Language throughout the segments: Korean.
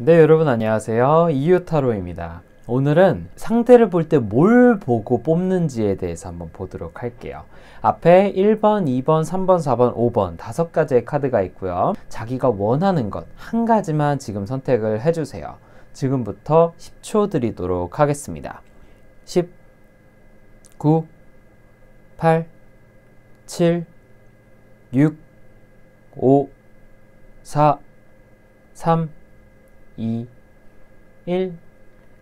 네, 여러분 안녕하세요. 이유타로입니다. 오늘은 상대를 볼 때 뭘 보고 뽑는지에 대해서 한번 보도록 할게요. 앞에 1번, 2번, 3번, 4번, 5번 5가지의 카드가 있고요. 자기가 원하는 것 한 가지만 지금 선택을 해주세요. 지금부터 10초 드리도록 하겠습니다. 10, 9, 8, 7, 6, 5, 4, 3, 2, 1,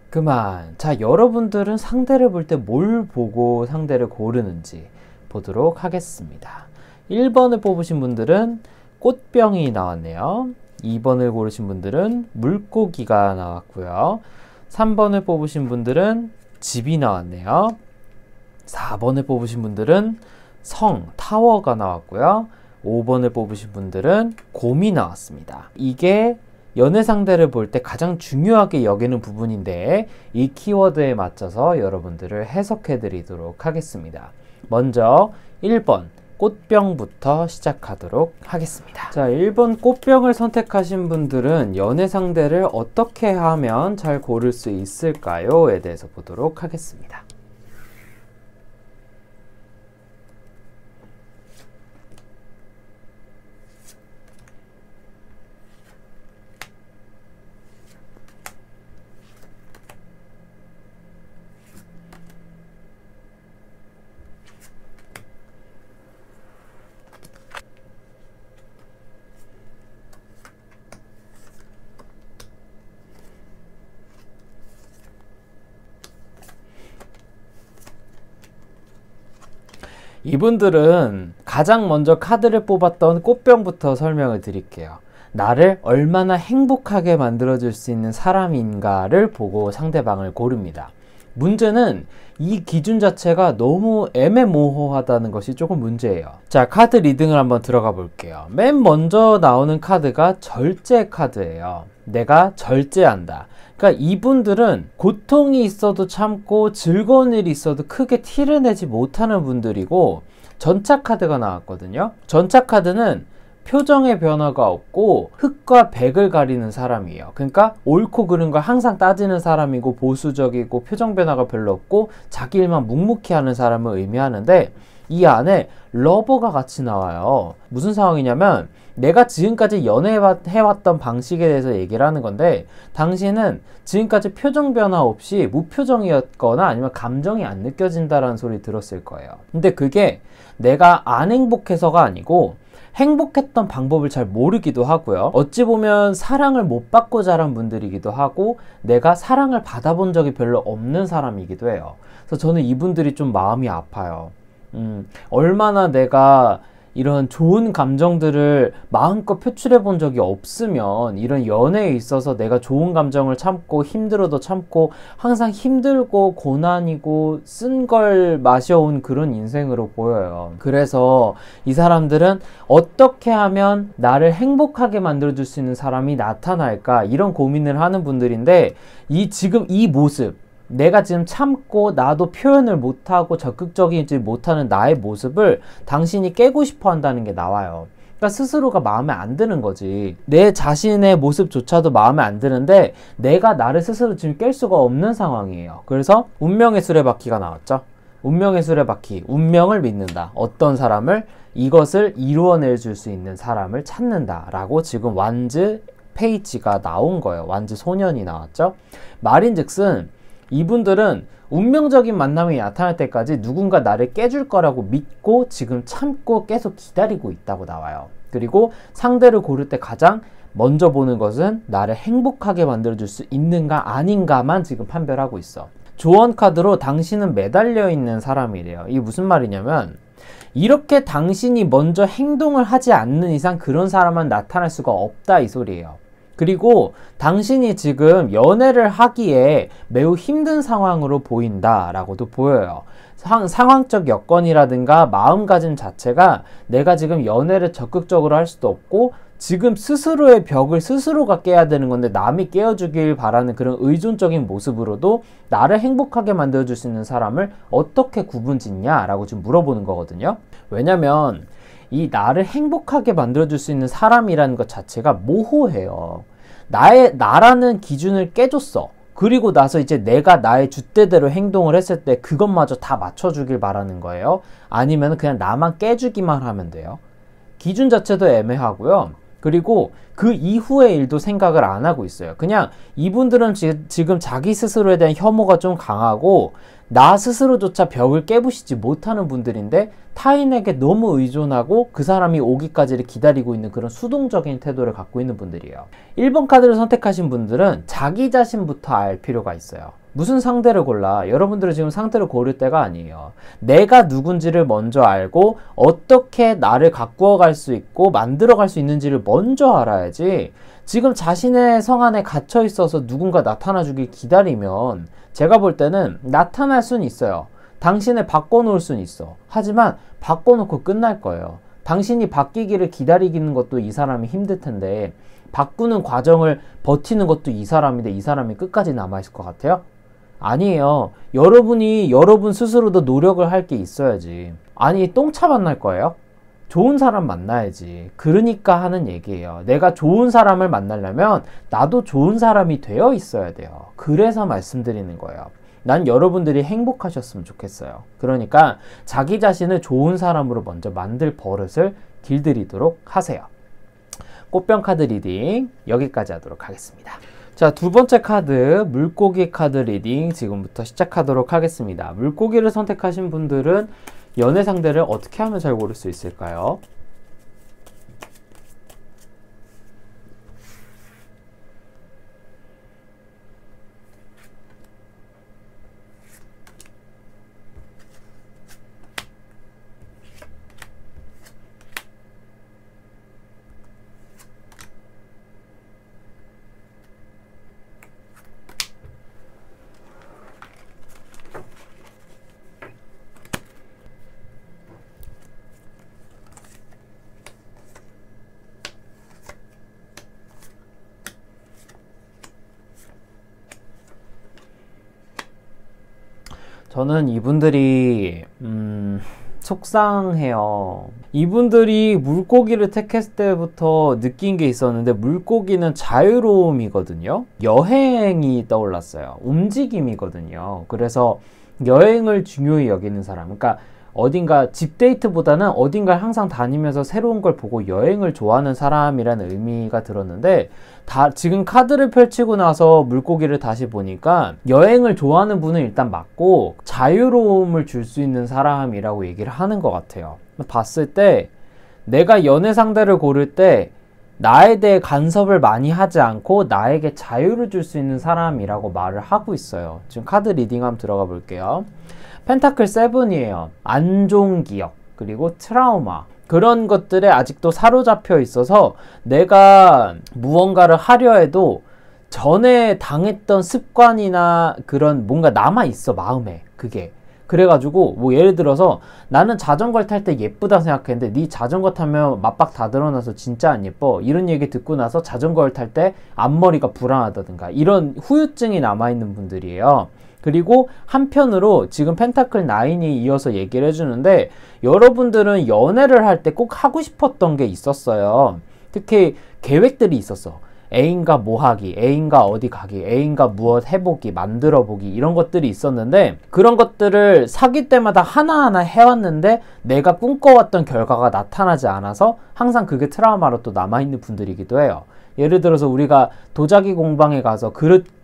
그만. 자, 여러분들은 상대를 볼 때 뭘 보고 상대를 고르는지 보도록 하겠습니다. 1번을 뽑으신 분들은 꽃병이 나왔네요. 2번을 고르신 분들은 물고기가 나왔고요. 3번을 뽑으신 분들은 집이 나왔네요. 4번을 뽑으신 분들은 성, 타워가 나왔고요. 5번을 뽑으신 분들은 곰이 나왔습니다. 이게 연애 상대를 볼 때 가장 중요하게 여기는 부분인데 이 키워드에 맞춰서 여러분들을 해석해 드리도록 하겠습니다. 먼저 1번 꽃병부터 시작하도록 하겠습니다. 자, 1번 꽃병을 선택하신 분들은 연애 상대를 어떻게 하면 잘 고를 수 있을까요?에 대해서 보도록 하겠습니다. 이분들은 가장 먼저 카드를 뽑았던 꽃병부터 설명을 드릴게요. 나를 얼마나 행복하게 만들어줄 수 있는 사람인가를 보고 상대방을 고릅니다. 문제는 이 기준 자체가 너무 애매모호하다는 것이 조금 문제예요. 자, 카드 리딩을 한번 들어가 볼게요. 맨 먼저 나오는 카드가 절제 카드예요. 내가 절제한다. 그러니까 이분들은 고통이 있어도 참고 즐거운 일이 있어도 크게 티를 내지 못하는 분들이고, 전차 카드가 나왔거든요. 전차 카드는 표정의 변화가 없고 흑과 백을 가리는 사람이에요. 그러니까 옳고 그른 걸 항상 따지는 사람이고 보수적이고 표정 변화가 별로 없고 자기 일만 묵묵히 하는 사람을 의미하는데, 이 안에 러버가 같이 나와요. 무슨 상황이냐면 내가 지금까지 연애해왔던 방식에 대해서 얘기를 하는 건데, 당신은 지금까지 표정 변화 없이 무표정이었거나 아니면 감정이 안 느껴진다라는 소리 들었을 거예요. 근데 그게 내가 안 행복해서가 아니고 행복했던 방법을 잘 모르기도 하고요. 어찌 보면 사랑을 못 받고 자란 분들이기도 하고 내가 사랑을 받아본 적이 별로 없는 사람이기도 해요. 그래서 저는 이분들이 좀 마음이 아파요. 얼마나 내가 이런 좋은 감정들을 마음껏 표출해 본 적이 없으면 이런 연애에 있어서 내가 좋은 감정을 참고 힘들어도 참고 항상 힘들고 고난이고 쓴 걸 마셔온 그런 인생으로 보여요. 그래서 이 사람들은 어떻게 하면 나를 행복하게 만들어줄 수 있는 사람이 나타날까, 이런 고민을 하는 분들인데, 지금 이 모습, 내가 지금 참고 나도 표현을 못하고 적극적이지 못하는 나의 모습을 당신이 깨고 싶어 한다는 게 나와요. 그러니까 스스로가 마음에 안 드는 거지. 내 자신의 모습조차도 마음에 안 드는데 내가 나를 스스로 지금 깰 수가 없는 상황이에요. 그래서 운명의 수레바퀴가 나왔죠. 운명의 수레바퀴, 운명을 믿는다. 어떤 사람을, 이것을 이루어낼 줄 수 있는 사람을 찾는다 라고 지금 완즈 페이지가 나온 거예요. 완즈 소년이 나왔죠. 말인즉슨 이분들은 운명적인 만남이 나타날 때까지 누군가 나를 깨줄 거라고 믿고 지금 참고 계속 기다리고 있다고 나와요. 그리고 상대를 고를 때 가장 먼저 보는 것은 나를 행복하게 만들어줄 수 있는가 아닌가만 지금 판별하고 있어. 조언 카드로 당신은 매달려 있는 사람이래요. 이게 무슨 말이냐면, 이렇게 당신이 먼저 행동을 하지 않는 이상 그런 사람은 나타날 수가 없다, 이 소리예요. 그리고 당신이 지금 연애를 하기에 매우 힘든 상황으로 보인다라고도 보여요. 상황적 여건이라든가 마음가짐 자체가 내가 지금 연애를 적극적으로 할 수도 없고 지금 스스로의 벽을 스스로가 깨야 되는 건데 남이 깨워주길 바라는 그런 의존적인 모습으로도 나를 행복하게 만들어줄 수 있는 사람을 어떻게 구분짓냐라고 지금 물어보는 거거든요. 왜냐면 이 나를 행복하게 만들어줄 수 있는 사람이라는 것 자체가 모호해요. 나라는 기준을 깨줬어. 그리고 나서 이제 내가 나의 줏대대로 행동을 했을 때 그것마저 다 맞춰주길 바라는 거예요? 아니면 그냥 나만 깨주기만 하면 돼요? 기준 자체도 애매하고요. 그리고 그 이후의 일도 생각을 안 하고 있어요. 그냥 이분들은 지금 자기 스스로에 대한 혐오가 좀 강하고 나 스스로조차 벽을 깨부시지 못하는 분들인데 타인에게 너무 의존하고 그 사람이 오기까지를 기다리고 있는 그런 수동적인 태도를 갖고 있는 분들이에요. 1번 카드를 선택하신 분들은 자기 자신부터 알 필요가 있어요. 무슨 상대를 골라? 여러분들은 지금 상대를 고를 때가 아니에요. 내가 누군지를 먼저 알고 어떻게 나를 가꾸어 갈 수 있고 만들어 갈 수 있는지를 먼저 알아야지. 지금 자신의 성 안에 갇혀 있어서 누군가 나타나 주길 기다리면 제가 볼 때는 나타날 수는 있어요. 당신을 바꿔놓을 수는 있어. 하지만 바꿔놓고 끝날 거예요. 당신이 바뀌기를 기다리는 것도 이 사람이 힘들 텐데 바꾸는 과정을 버티는 것도 이 사람인데 이 사람이 끝까지 남아있을 것 같아요? 아니에요. 여러분이 여러분 스스로도 노력을 할 게 있어야지. 아니 똥차 만날 거예요? 좋은 사람 만나야지. 그러니까 하는 얘기예요. 내가 좋은 사람을 만나려면 나도 좋은 사람이 되어 있어야 돼요. 그래서 말씀드리는 거예요. 난 여러분들이 행복하셨으면 좋겠어요. 그러니까 자기 자신을 좋은 사람으로 먼저 만들 버릇을 길들이도록 하세요. 꽃병 카드 리딩 여기까지 하도록 하겠습니다. 자, 두 번째 카드 물고기 카드 리딩 지금부터 시작하도록 하겠습니다. 물고기를 선택하신 분들은 연애 상대를 어떻게 하면 잘 고를 수 있을까요? 저는 이분들이 속상해요. 이분들이 물고기를 택했을 때부터 느낀 게 있었는데 물고기는 자유로움이거든요. 여행이 떠올랐어요. 움직임이거든요. 그래서 여행을 중요히 여기는 사람, 그러니까 어딘가 집 데이트보다는 어딘가를 항상 다니면서 새로운 걸 보고 여행을 좋아하는 사람이라는 의미가 들었는데 지금 카드를 펼치고 나서 물고기를 다시 보니까 여행을 좋아하는 분은 일단 맞고 자유로움을 줄 수 있는 사람이라고 얘기를 하는 것 같아요. 봤을 때 내가 연애 상대를 고를 때 나에 대해 간섭을 많이 하지 않고 나에게 자유를 줄 수 있는 사람이라고 말을 하고 있어요. 지금 카드 리딩 한번 들어가 볼게요. 펜타클 7이에요. 안 좋은 기억, 그리고 트라우마, 그런 것들에 아직도 사로잡혀 있어서 내가 무언가를 하려 해도 전에 당했던 습관이나 그런 뭔가 남아있어, 마음에. 그게. 그래가지고 뭐 예를 들어서 나는 자전거를 탈 때 예쁘다 생각했는데 네 자전거 타면 맞박 다 드러나서 진짜 안 예뻐, 이런 얘기 듣고 나서 자전거를 탈 때 앞머리가 불안하다든가 이런 후유증이 남아있는 분들이에요. 그리고 한편으로 지금 펜타클 9이 이어서 얘기를 해주는데 여러분들은 연애를 할 때 꼭 하고 싶었던 게 있었어요. 특히 계획들이 있었어. 애인과 뭐 하기, 애인과 어디 가기, 애인과 무엇 해보기, 만들어보기, 이런 것들이 있었는데 그런 것들을 사귈 때마다 하나하나 해왔는데 내가 꿈꿔왔던 결과가 나타나지 않아서 항상 그게 트라우마로 또 남아있는 분들이기도 해요. 예를 들어서 우리가 도자기 공방에 가서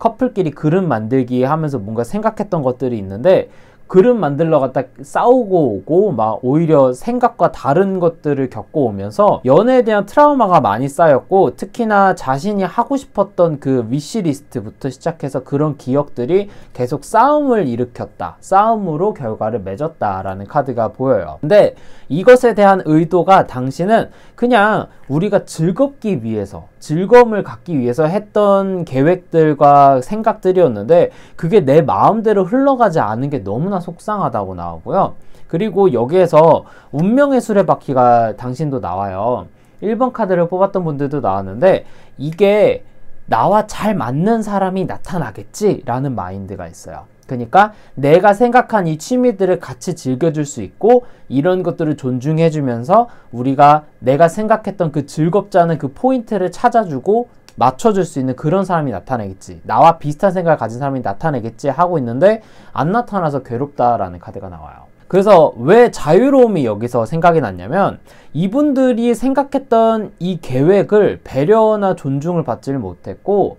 커플끼리 그릇 만들기 하면서 뭔가 생각했던 것들이 있는데 그릇 만들러 갔다 싸우고 오고 막 오히려 생각과 다른 것들을 겪고 오면서 연애에 대한 트라우마가 많이 쌓였고 특히나 자신이 하고 싶었던 그 위시리스트부터 시작해서 그런 기억들이 계속 싸움을 일으켰다. 싸움으로 결과를 맺었다라는 카드가 보여요. 근데 이것에 대한 의도가 당신은 그냥 우리가 즐겁기 위해서, 즐거움을 갖기 위해서 했던 계획들과 생각들이었는데 그게 내 마음대로 흘러가지 않은 게 너무나 속상하다고 나오고요. 그리고 여기에서 운명의 수레바퀴가 당신도 나와요. 1번 카드를 뽑았던 분들도 나왔는데 이게 나와 잘 맞는 사람이 나타나겠지 라는 마인드가 있어요. 그러니까 내가 생각한 이 취미들을 같이 즐겨줄 수 있고 이런 것들을 존중해주면서 우리가 내가 생각했던 그 즐겁지 않은 그 포인트를 찾아주고 맞춰줄 수 있는 그런 사람이 나타나겠지, 나와 비슷한 생각을 가진 사람이 나타나겠지 하고 있는데 안 나타나서 괴롭다라는 카드가 나와요. 그래서 왜 자유로움이 여기서 생각이 났냐면, 이분들이 생각했던 이 계획을 배려나 존중을 받지를 못했고,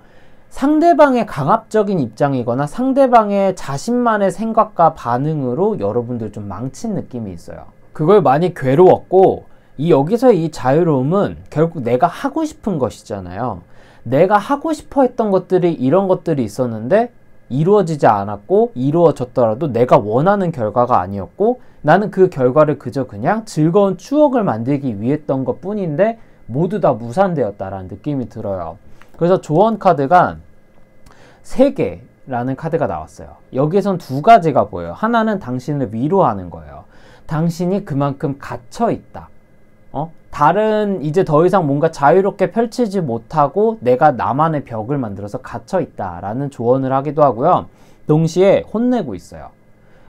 상대방의 강압적인 입장이거나 상대방의 자신만의 생각과 반응으로 여러분들 좀 망친 느낌이 있어요. 그걸 많이 괴로웠고, 여기서 이 자유로움은 결국 내가 하고 싶은 것이잖아요. 내가 하고 싶어 했던 것들이 이런 것들이 있었는데 이루어지지 않았고, 이루어졌더라도 내가 원하는 결과가 아니었고, 나는 그 결과를 그저 그냥 즐거운 추억을 만들기 위해 했던 것 뿐인데 모두 다 무산되었다라는 느낌이 들어요. 그래서 조언 카드가 3개라는 카드가 나왔어요. 여기에선 2가지가 보여요. 하나는 당신을 위로하는 거예요. 당신이 그만큼 갇혀있다. 다른 이제 더 이상 뭔가 자유롭게 펼치지 못하고 내가 나만의 벽을 만들어서 갇혀있다 라는 조언을 하기도 하고요. 동시에 혼내고 있어요.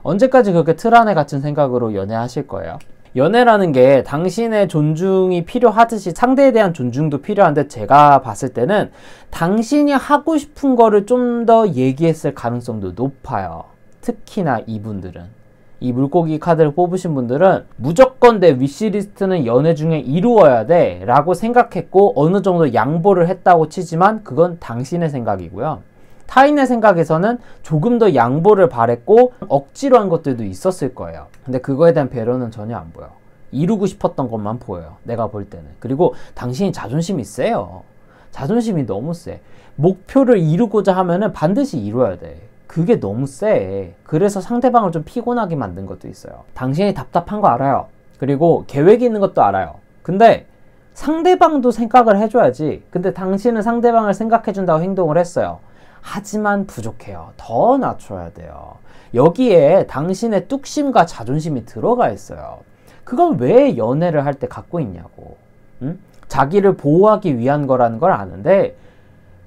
언제까지 그렇게 틀 안에 갇힌 생각으로 연애하실 거예요? 연애라는 게 당신의 존중이 필요하듯이 상대에 대한 존중도 필요한데, 제가 봤을 때는 당신이 하고 싶은 거를 좀 더 얘기했을 가능성도 높아요. 특히나 이분들은, 이 물고기 카드를 뽑으신 분들은 무조건 내 위시리스트는 연애 중에 이루어야 돼 라고 생각했고 어느 정도 양보를 했다고 치지만 그건 당신의 생각이고요. 타인의 생각에서는 조금 더 양보를 바랬고 억지로 한 것들도 있었을 거예요. 근데 그거에 대한 배려는 전혀 안 보여. 이루고 싶었던 것만 보여요, 내가 볼 때는. 그리고 당신이 자존심이 세요. 자존심이 너무 세. 목표를 이루고자 하면은 반드시 이루어야 돼. 그게 너무 세. 그래서 상대방을 좀 피곤하게 만든 것도 있어요. 당신이 답답한 거 알아요. 그리고 계획이 있는 것도 알아요. 근데 상대방도 생각을 해줘야지. 근데 당신은 상대방을 생각해준다고 행동을 했어요. 하지만 부족해요. 더 낮춰야 돼요. 여기에 당신의 뚝심과 자존심이 들어가 있어요. 그걸 왜 연애를 할 때 갖고 있냐고. 응? 자기를 보호하기 위한 거라는 걸 아는데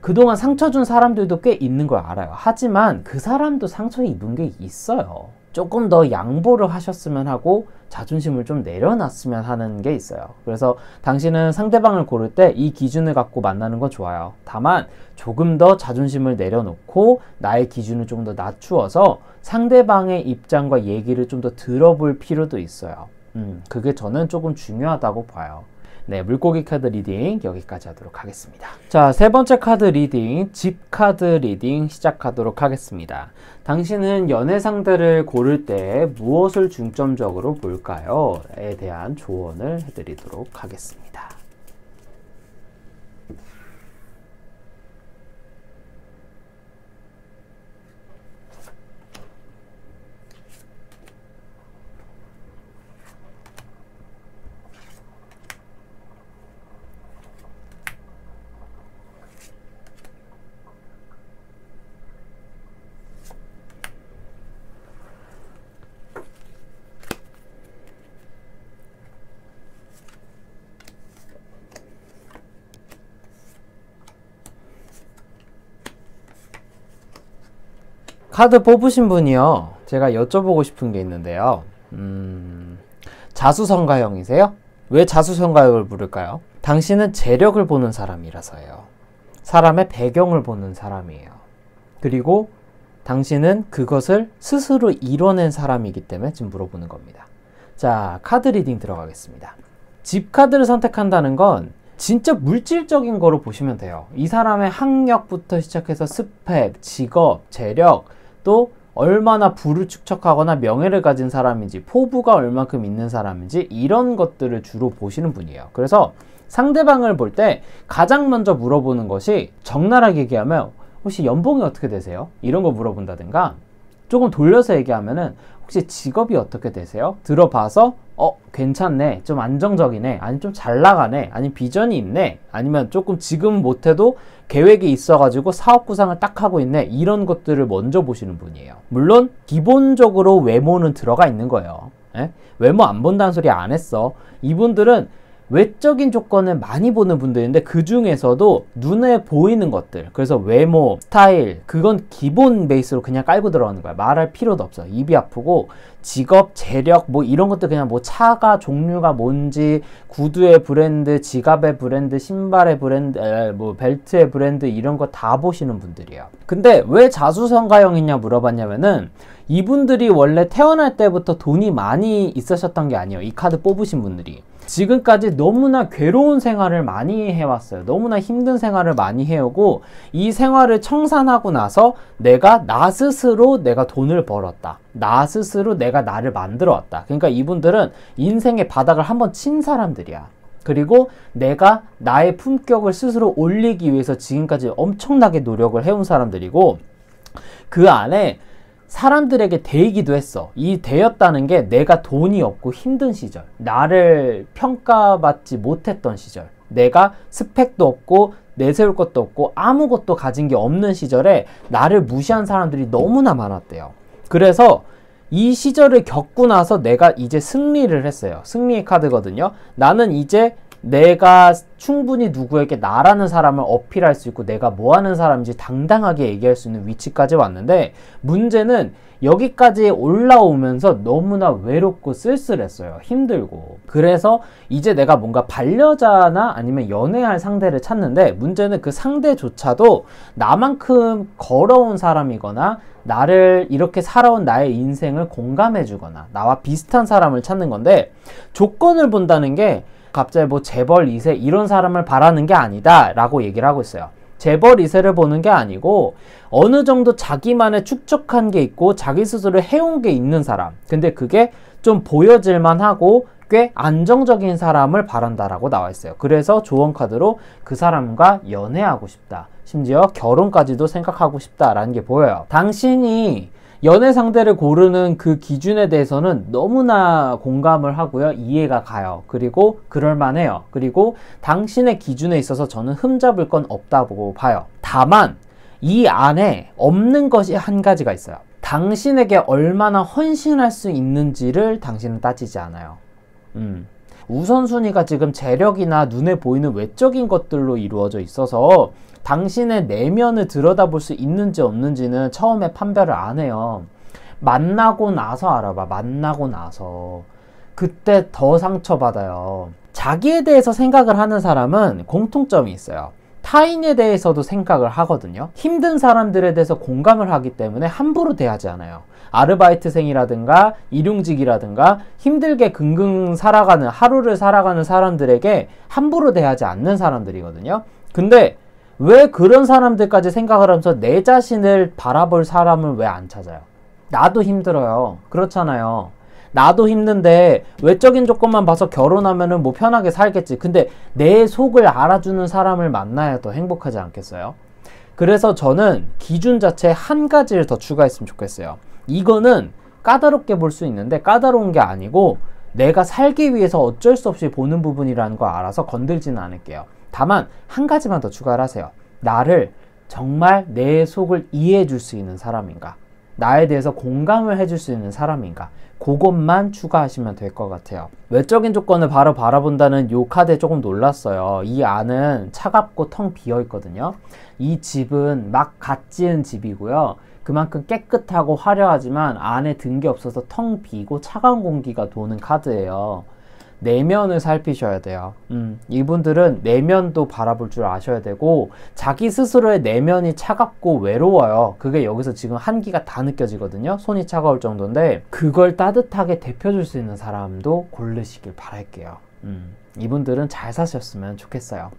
그동안 상처 준 사람들도 꽤 있는 걸 알아요. 하지만 그 사람도 상처 입은 게 있어요. 조금 더 양보를 하셨으면 하고 자존심을 좀 내려놨으면 하는 게 있어요. 그래서 당신은 상대방을 고를 때 이 기준을 갖고 만나는 건 좋아요. 다만 조금 더 자존심을 내려놓고 나의 기준을 좀 더 낮추어서 상대방의 입장과 얘기를 좀 더 들어볼 필요도 있어요. 그게 저는 조금 중요하다고 봐요. 네, 물고기 카드 리딩 여기까지 하도록 하겠습니다. 자, 3번째 카드 리딩, 집 카드 리딩 시작하도록 하겠습니다. 당신은 연애 상대를 고를 때 무엇을 중점적으로 볼까요? 에 대한 조언을 해드리도록 하겠습니다. 카드 뽑으신 분이요, 제가 여쭤보고 싶은 게 있는데요. 자수성가형이세요? 왜 자수성가형을 부를까요? 당신은 재력을 보는 사람이라서예요. 사람의 배경을 보는 사람이에요. 그리고 당신은 그것을 스스로 이뤄낸 사람이기 때문에 지금 물어보는 겁니다. 자, 카드 리딩 들어가겠습니다. 집 카드를 선택한다는 건 진짜 물질적인 거로 보시면 돼요. 이 사람의 학력부터 시작해서 스펙, 직업, 재력, 또 얼마나 부를 축적하거나 명예를 가진 사람인지, 포부가 얼만큼 있는 사람인지, 이런 것들을 주로 보시는 분이에요. 그래서 상대방을 볼 때 가장 먼저 물어보는 것이, 적나라하게 얘기하면 혹시 연봉이 어떻게 되세요? 이런 거 물어본다든가, 조금 돌려서 얘기하면은 혹시 직업이 어떻게 되세요? 들어봐서 괜찮네, 좀 안정적이네, 아니면 좀 잘 나가네, 아니면 비전이 있네, 아니면 조금 지금 못해도 계획이 있어가지고 사업 구상을 딱 하고 있네, 이런 것들을 먼저 보시는 분이에요. 물론 기본적으로 외모는 들어가 있는 거예요. 외모 안 본다는 소리 안 했어. 이분들은 외적인 조건을 많이 보는 분들인데 그 중에서도 눈에 보이는 것들, 그래서 외모, 스타일, 그건 기본 베이스로 그냥 깔고 들어가는 거야. 말할 필요도 없어. 입이 아프고 직업, 재력 뭐 이런 것들 그냥 뭐 차가 종류가 뭔지, 구두의 브랜드, 지갑의 브랜드, 신발의 브랜드, 뭐 벨트의 브랜드 이런 거 다 보시는 분들이에요. 근데 왜 자수성가형이냐 물어봤냐면은 이분들이 원래 태어날 때부터 돈이 많이 있으셨던 게 아니에요. 이 카드 뽑으신 분들이. 지금까지 너무나 괴로운 생활을 많이 해왔어요. 너무나 힘든 생활을 많이 해오고 이 생활을 청산하고 나서 내가 나 스스로 내가 돈을 벌었다. 나 스스로 내가 나를 만들어 왔다. 그러니까 이분들은 인생의 바닥을 한번 친 사람들이야. 그리고 내가 나의 품격을 스스로 올리기 위해서 지금까지 엄청나게 노력을 해온 사람들이고 그 안에 사람들에게 대이기도 했어. 이 대였다는 게 내가 돈이 없고 힘든 시절, 나를 평가받지 못했던 시절, 내가 스펙도 없고 내세울 것도 없고 아무것도 가진 게 없는 시절에 나를 무시한 사람들이 너무나 많았대요. 그래서 이 시절을 겪고 나서 내가 이제 승리를 했어요. 승리의 카드거든요. 나는 이제 내가 충분히 누구에게 나라는 사람을 어필할 수 있고 내가 뭐 하는 사람인지 당당하게 얘기할 수 있는 위치까지 왔는데 문제는 여기까지 올라오면서 너무나 외롭고 쓸쓸했어요. 힘들고. 그래서 이제 내가 뭔가 반려자나 아니면 연애할 상대를 찾는데 문제는 그 상대조차도 나만큼 걸어온 사람이거나 나를 이렇게 살아온 나의 인생을 공감해 주거나 나와 비슷한 사람을 찾는 건데 조건을 본다는 게 갑자기 뭐 재벌 2세 이런 사람을 바라는 게 아니다 라고 얘기를 하고 있어요. 재벌 2세를 보는 게 아니고 어느 정도 자기만의 축적한 게 있고 자기 스스로 해온 게 있는 사람, 근데 그게 좀 보여질만 하고 꽤 안정적인 사람을 바란다라고 나와 있어요. 그래서 조언 카드로 그 사람과 연애하고 싶다, 심지어 결혼까지도 생각하고 싶다라는 게 보여요. 당신이 연애 상대를 고르는 그 기준에 대해서는 너무나 공감을 하고요. 이해가 가요. 그리고 그럴만해요. 그리고 당신의 기준에 있어서 저는 흠잡을 건 없다고 봐요. 다만 이 안에 없는 것이 한 가지가 있어요. 당신에게 얼마나 헌신할 수 있는지를 당신은 따지지 않아요. 우선순위가 지금 재력이나 눈에 보이는 외적인 것들로 이루어져 있어서 당신의 내면을 들여다볼 수 있는지 없는지는 처음에 판별을 안 해요. 만나고 나서 알아봐. 만나고 나서. 그때 더 상처받아요. 자기에 대해서 생각을 하는 사람은 공통점이 있어요. 타인에 대해서도 생각을 하거든요. 힘든 사람들에 대해서 공감을 하기 때문에 함부로 대하지 않아요. 아르바이트생이라든가 일용직이라든가 힘들게 긍긍 살아가는 하루를 살아가는 사람들에게 함부로 대하지 않는 사람들이거든요. 근데 왜 그런 사람들까지 생각을 하면서 내 자신을 바라볼 사람을 왜 안 찾아요? 나도 힘들어요. 그렇잖아요. 나도 힘든데 외적인 조건만 봐서 결혼하면은 뭐 편하게 살겠지. 근데 내 속을 알아주는 사람을 만나야 더 행복하지 않겠어요? 그래서 저는 기준 자체에 한 가지를 더 추가했으면 좋겠어요. 이거는 까다롭게 볼 수 있는데 까다로운 게 아니고 내가 살기 위해서 어쩔 수 없이 보는 부분이라는 거 알아서 건들지는 않을게요. 다만 한 가지만 더 추가를 하세요. 나를 정말 내 속을 이해해 줄 수 있는 사람인가? 나에 대해서 공감을 해줄 수 있는 사람인가? 그것만 추가하시면 될 것 같아요. 외적인 조건을 바로 바라본다는 요 카드에 조금 놀랐어요. 이 안은 차갑고 텅 비어 있거든요. 이 집은 막 갓 지은 집이고요. 그만큼 깨끗하고 화려하지만 안에 든 게 없어서 텅 비고 차가운 공기가 도는 카드예요. 내면을 살피셔야 돼요. 이분들은 내면도 바라볼 줄 아셔야 되고 자기 스스로의 내면이 차갑고 외로워요. 그게 여기서 지금 한기가 다 느껴지거든요. 손이 차가울 정도인데 그걸 따뜻하게 데펴줄 수 있는 사람도 고르시길 바랄게요. 이분들은 잘 사셨으면 좋겠어요.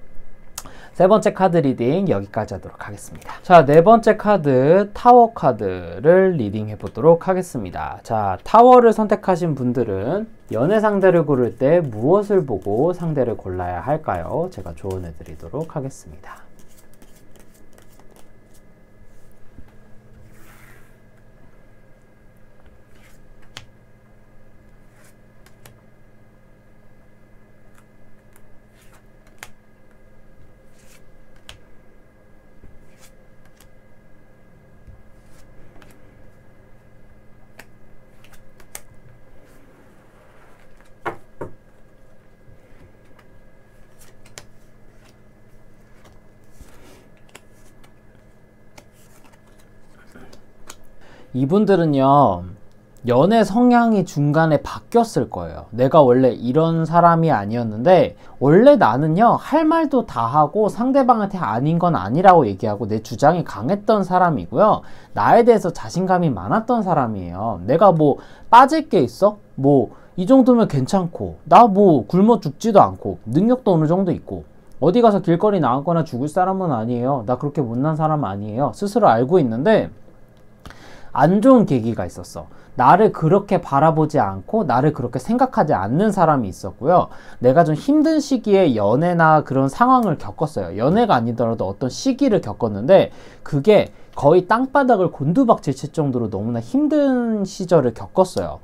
세 번째 카드 리딩 여기까지 하도록 하겠습니다. 자, 네 번째 카드 타워 카드를 리딩해 보도록 하겠습니다. 자, 타워를 선택하신 분들은 연애 상대를 고를 때 무엇을 보고 상대를 골라야 할까요? 제가 조언해 드리도록 하겠습니다. 이분들은요, 연애 성향이 중간에 바뀌었을 거예요. 내가 원래 이런 사람이 아니었는데, 원래 나는요, 할 말도 다 하고 상대방한테 아닌 건 아니라고 얘기하고 내 주장이 강했던 사람이고요. 나에 대해서 자신감이 많았던 사람이에요. 내가 뭐 빠질 게 있어? 뭐 이 정도면 괜찮고, 나 뭐 굶어 죽지도 않고, 능력도 어느 정도 있고, 어디 가서 길거리 나가거나 죽을 사람은 아니에요. 나 그렇게 못난 사람 아니에요. 스스로 알고 있는데, 안 좋은 계기가 있었어. 나를 그렇게 바라보지 않고 나를 그렇게 생각하지 않는 사람이 있었고요. 내가 좀 힘든 시기에 연애나 그런 상황을 겪었어요. 연애가 아니더라도 어떤 시기를 겪었는데 그게 거의 땅바닥을 곤두박질 칠 정도로 너무나 힘든 시절을 겪었어요.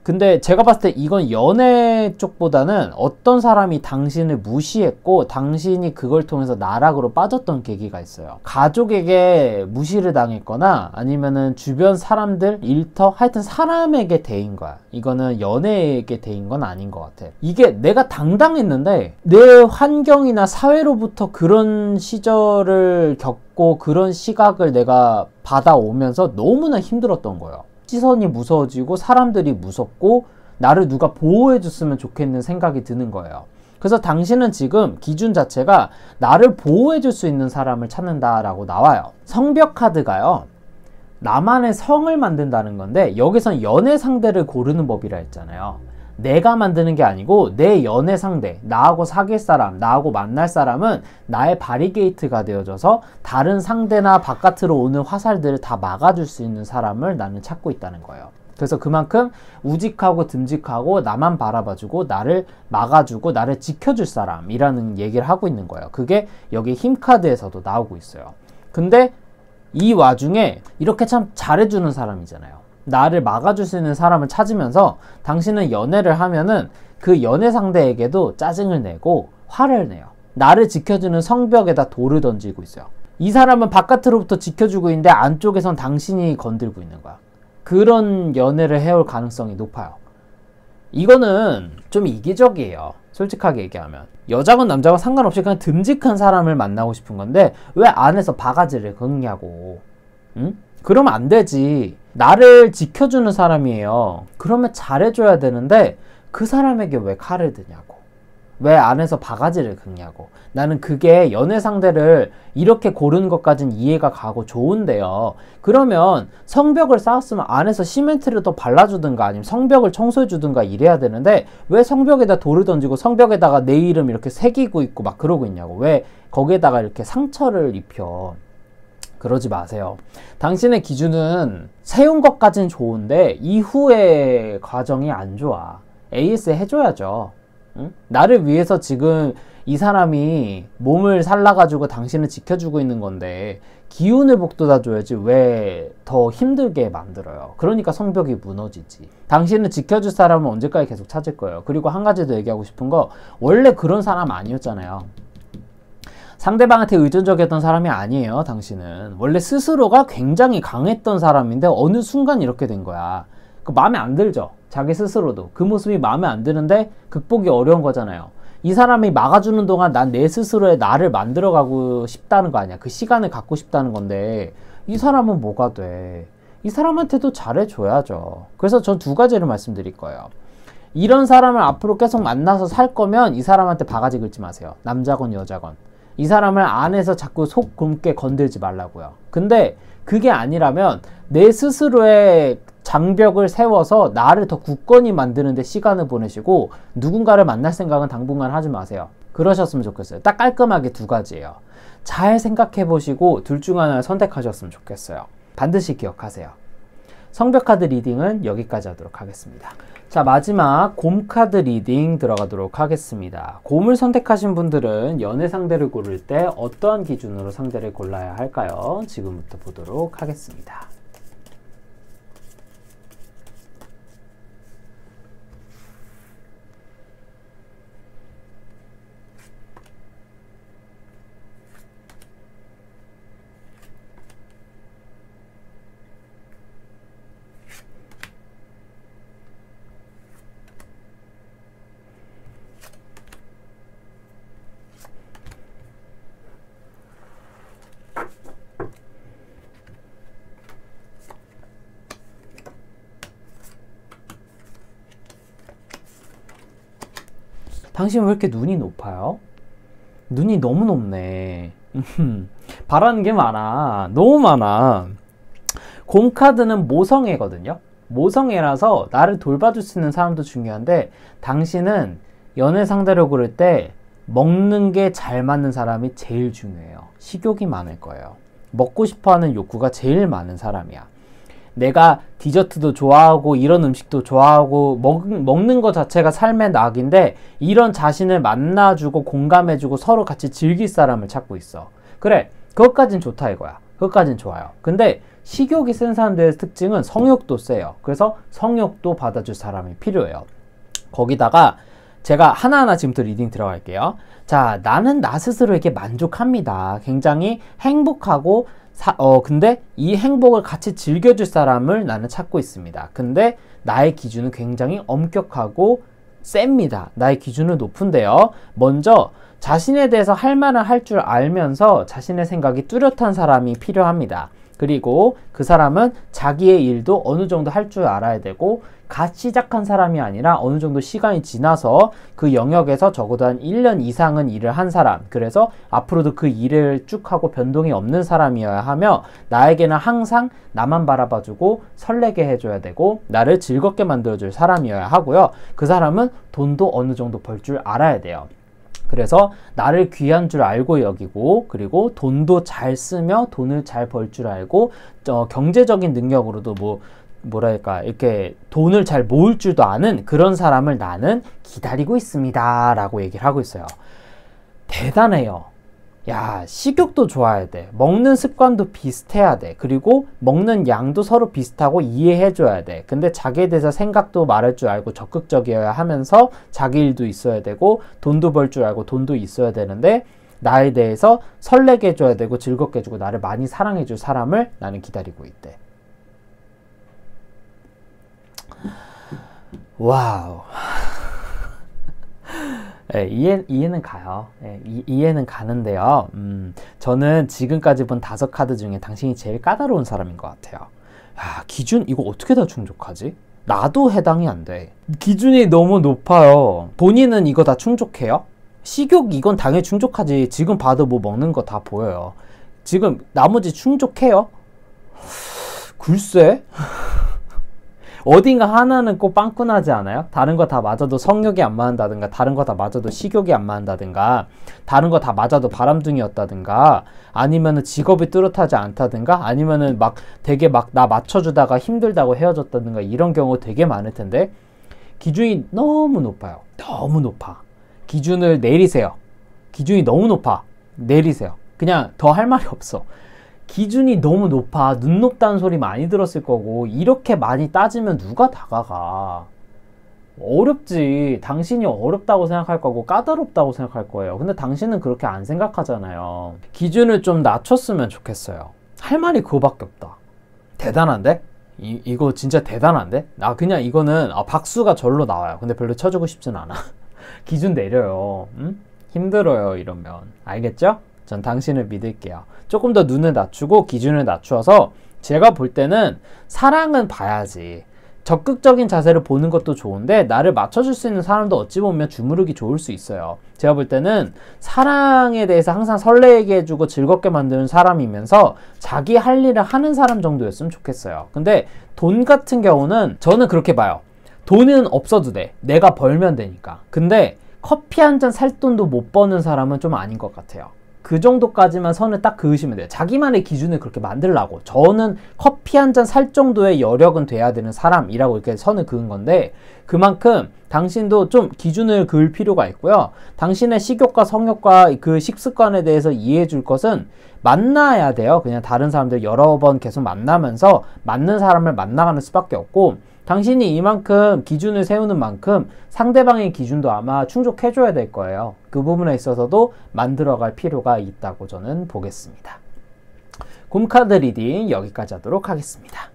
근데 제가 봤을 때 이건 연애 쪽보다는 어떤 사람이 당신을 무시했고 당신이 그걸 통해서 나락으로 빠졌던 계기가 있어요. 가족에게 무시를 당했거나 아니면은 주변 사람들, 일터, 하여튼 사람에게 대인 거야. 이거는 연애에게 대인 건 아닌 것 같아. 이게 내가 당당했는데 내 환경이나 사회로부터 그런 시절을 겪고 그런 시각을 내가 받아오면서 너무나 힘들었던 거예요. 시선이 무서워지고 사람들이 무섭고 나를 누가 보호해 줬으면 좋겠는 생각이 드는 거예요. 그래서 당신은 지금 기준 자체가 나를 보호해 줄 수 있는 사람을 찾는다라고 나와요. 성벽 카드가요, 나만의 성을 만든다는 건데 여기선 연애 상대를 고르는 법이라 했잖아요. 내가 만드는 게 아니고 내 연애 상대, 나하고 사귈 사람, 나하고 만날 사람은 나의 바리게이트가 되어줘서 다른 상대나 바깥으로 오는 화살들을 다 막아줄 수 있는 사람을 나는 찾고 있다는 거예요. 그래서 그만큼 우직하고 듬직하고 나만 바라봐주고 나를 막아주고 나를 지켜줄 사람이라는 얘기를 하고 있는 거예요. 그게 여기 힘카드에서도 나오고 있어요. 근데 이 와중에 이렇게 참 잘해주는 사람이잖아요. 나를 막아줄 수 있는 사람을 찾으면서 당신은 연애를 하면은 그 연애 상대에게도 짜증을 내고 화를 내요. 나를 지켜주는 성벽에다 돌을 던지고 있어요. 이 사람은 바깥으로부터 지켜주고 있는데 안쪽에선 당신이 건들고 있는 거야. 그런 연애를 해올 가능성이 높아요. 이거는 좀 이기적이에요. 솔직하게 얘기하면. 여자건 남자건 상관없이 그냥 듬직한 사람을 만나고 싶은 건데 왜 안에서 바가지를 긁냐고. 응? 그러면 안 되지. 나를 지켜주는 사람이에요. 그러면 잘해줘야 되는데 그 사람에게 왜 칼을 드냐고. 왜 안에서 바가지를 긁냐고. 나는 그게 연애 상대를 이렇게 고르는 것까진 이해가 가고 좋은데요. 그러면 성벽을 쌓았으면 안에서 시멘트를 더 발라주든가 아니면 성벽을 청소해주든가 이래야 되는데 왜 성벽에다 돌을 던지고 성벽에다가 내 이름 이렇게 새기고 있고 막 그러고 있냐고. 왜 거기에다가 이렇게 상처를 입혀. 그러지 마세요. 당신의 기준은 세운 것까진 좋은데 이후의 과정이 안 좋아. AS 해줘야죠. 응? 나를 위해서 지금 이 사람이 몸을 살라가지고 당신을 지켜주고 있는 건데 기운을 북돋아줘야지 왜 더 힘들게 만들어요. 그러니까 성벽이 무너지지. 당신을 지켜줄 사람은 언제까지 계속 찾을 거예요. 그리고 한 가지 더 얘기하고 싶은 거, 원래 그런 사람 아니었잖아요. 상대방한테 의존적이었던 사람이 아니에요. 당신은 원래 스스로가 굉장히 강했던 사람인데 어느 순간 이렇게 된 거야. 그 마음에 안 들죠. 자기 스스로도 그 모습이 마음에 안 드는데 극복이 어려운 거잖아요. 이 사람이 막아주는 동안 난 내 스스로의 나를 만들어가고 싶다는 거 아니야. 그 시간을 갖고 싶다는 건데 이 사람은 뭐가 돼. 이 사람한테도 잘해줘야죠. 그래서 전 두 가지를 말씀드릴 거예요. 이런 사람을 앞으로 계속 만나서 살 거면 이 사람한테 바가지 긁지 마세요. 남자건 여자건. 이 사람을 안에서 자꾸 속 굶게 건들지 말라고요. 근데 그게 아니라면 내 스스로의 장벽을 세워서 나를 더 굳건히 만드는 데 시간을 보내시고 누군가를 만날 생각은 당분간 하지 마세요. 그러셨으면 좋겠어요. 딱 깔끔하게 두 가지예요. 잘 생각해 보시고 둘 중 하나를 선택하셨으면 좋겠어요. 반드시 기억하세요. 성벽카드 리딩은 여기까지 하도록 하겠습니다. 자, 마지막 곰카드 리딩 들어가도록 하겠습니다. 곰을 선택하신 분들은 연애 상대를 고를 때 어떠한 기준으로 상대를 골라야 할까요? 지금부터 보도록 하겠습니다. 당신 왜 이렇게 눈이 높아요? 눈이 너무 높네. 바라는 게 많아. 너무 많아. 곰카드는 모성애거든요. 모성애라서 나를 돌봐줄 수 있는 사람도 중요한데, 당신은 연애 상대로 고를 때 먹는 게 잘 맞는 사람이 제일 중요해요. 식욕이 많을 거예요. 먹고 싶어하는 욕구가 제일 많은 사람이야. 내가 디저트도 좋아하고 이런 음식도 좋아하고 먹는 것 자체가 삶의 낙인데, 이런 자신을 만나주고 공감해주고 서로 같이 즐길 사람을 찾고 있어. 그래, 그것까진 좋다 이거야. 그것까진 좋아요. 근데 식욕이 센 사람들의 특징은 성욕도 세요. 그래서 성욕도 받아줄 사람이 필요해요. 거기다가 제가 하나하나 지금부터 리딩 들어갈게요. 자, 나는 나 스스로에게 만족합니다. 굉장히 행복하고 근데 이 행복을 같이 즐겨줄 사람을 나는 찾고 있습니다. 근데 나의 기준은 굉장히 엄격하고 셉니다. 나의 기준은 높은데요. 먼저 자신에 대해서 할 말을 할 줄 알면서 자신의 생각이 뚜렷한 사람이 필요합니다. 그리고 그 사람은 자기의 일도 어느 정도 할 줄 알아야 되고, 갓 시작한 사람이 아니라 어느 정도 시간이 지나서 그 영역에서 적어도 한 1년 이상은 일을 한 사람, 그래서 앞으로도 그 일을 쭉 하고 변동이 없는 사람이어야 하며, 나에게는 항상 나만 바라봐주고 설레게 해줘야 되고 나를 즐겁게 만들어줄 사람이어야 하고요. 그 사람은 돈도 어느 정도 벌 줄 알아야 돼요. 그래서 나를 귀한 줄 알고 여기고, 그리고 돈도 잘 쓰며 돈을 잘 벌 줄 알고, 경제적인 능력으로도 뭐랄까 이렇게 돈을 잘 모을 줄도 아는 그런 사람을 나는 기다리고 있습니다 라고 얘기를 하고 있어요. 대단해요. 야, 식욕도 좋아야 돼. 먹는 습관도 비슷해야 돼. 그리고 먹는 양도 서로 비슷하고 이해해줘야 돼. 근데 자기에 대해서 생각도 말할 줄 알고 적극적이어야 하면서 자기 일도 있어야 되고, 돈도 벌 줄 알고 돈도 있어야 되는데, 나에 대해서 설레게 해줘야 되고 즐겁게 해주고 나를 많이 사랑해줄 사람을 나는 기다리고 있대. 와우. 네, 이해는 가요. 네, 이해는 가는데요. 저는 지금까지 본 5카드 중에 당신이 제일 까다로운 사람인 것 같아요. 야, 기준 이거 어떻게 다 충족하지? 나도 해당이 안 돼. 기준이 너무 높아요. 본인은 이거 다 충족해요? 식욕 이건 당연히 충족하지. 지금 봐도 뭐 먹는 거 다 보여요. 지금 나머지 충족해요? 글쎄. 어딘가 하나는 꼭 빵꾸나지 않아요? 다른 거 다 맞아도 성욕이 안 맞는다든가, 다른 거 다 맞아도 식욕이 안 맞는다든가, 다른 거 다 맞아도 바람둥이였다든가, 아니면은 직업이 뚜렷하지 않다든가, 아니면은 되게 나 맞춰주다가 힘들다고 헤어졌다든가, 이런 경우 되게 많을 텐데, 기준이 너무 높아요. 너무 높아. 기준을 내리세요. 기준이 너무 높아. 내리세요. 그냥 더 할 말이 없어. 기준이 너무 높아. 눈 높다는 소리 많이 들었을 거고, 이렇게 많이 따지면 누가 다가가? 어렵지. 당신이 어렵다고 생각할 거고 까다롭다고 생각할 거예요. 근데 당신은 그렇게 안 생각하잖아요. 기준을 좀 낮췄으면 좋겠어요. 할 말이 그거밖에 없다. 대단한데? 이거 진짜 대단한데? 그냥 이거는 박수가 절로 나와요. 근데 별로 쳐주고 싶진 않아. 기준 내려요. 응? 힘들어요 이러면. 알겠죠? 전 당신을 믿을게요. 조금 더 눈을 낮추고 기준을 낮추어서, 제가 볼 때는 사랑은 봐야지. 적극적인 자세를 보는 것도 좋은데, 나를 맞춰줄 수 있는 사람도 어찌 보면 주무르기 좋을 수 있어요. 제가 볼 때는 사랑에 대해서 항상 설레게 해주고 즐겁게 만드는 사람이면서 자기 할 일을 하는 사람 정도였으면 좋겠어요. 근데 돈 같은 경우는 저는 그렇게 봐요. 돈은 없어도 돼. 내가 벌면 되니까. 근데 커피 한 잔 살 돈도 못 버는 사람은 좀 아닌 것 같아요. 그 정도까지만 선을 딱 그으시면 돼요. 자기만의 기준을 그렇게 만들라고. 저는 커피 한 잔 살 정도의 여력은 돼야 되는 사람이라고 이렇게 선을 그은 건데, 그만큼 당신도 좀 기준을 그을 필요가 있고요. 당신의 식욕과 성욕과 그 식습관에 대해서 이해해 줄 것은 만나야 돼요. 그냥 다른 사람들 여러 번 계속 만나면서 맞는 사람을 만나가는 수밖에 없고, 당신이 이만큼 기준을 세우는 만큼 상대방의 기준도 아마 충족해줘야 될 거예요. 그 부분에 있어서도 만들어갈 필요가 있다고 저는 보겠습니다. 곰카드 리딩 여기까지 하도록 하겠습니다.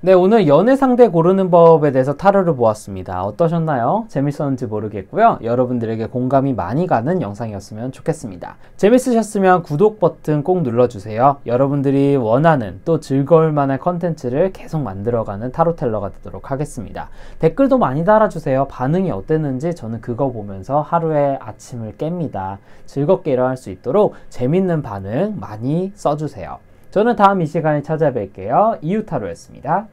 네, 오늘 연애 상대 고르는 법에 대해서 타로를 보았습니다. 어떠셨나요? 재밌었는지 모르겠고요. 여러분들에게 공감이 많이 가는 영상이었으면 좋겠습니다. 재밌으셨으면 구독 버튼 꼭 눌러주세요. 여러분들이 원하는 또 즐거울 만한 컨텐츠를 계속 만들어가는 타로텔러가 되도록 하겠습니다. 댓글도 많이 달아주세요. 반응이 어땠는지 저는 그거 보면서 하루의 아침을 깹니다. 즐겁게 일어날 수 있도록 재밌는 반응 많이 써주세요. 저는 다음 이 시간에 찾아뵐게요. 이유타로였습니다.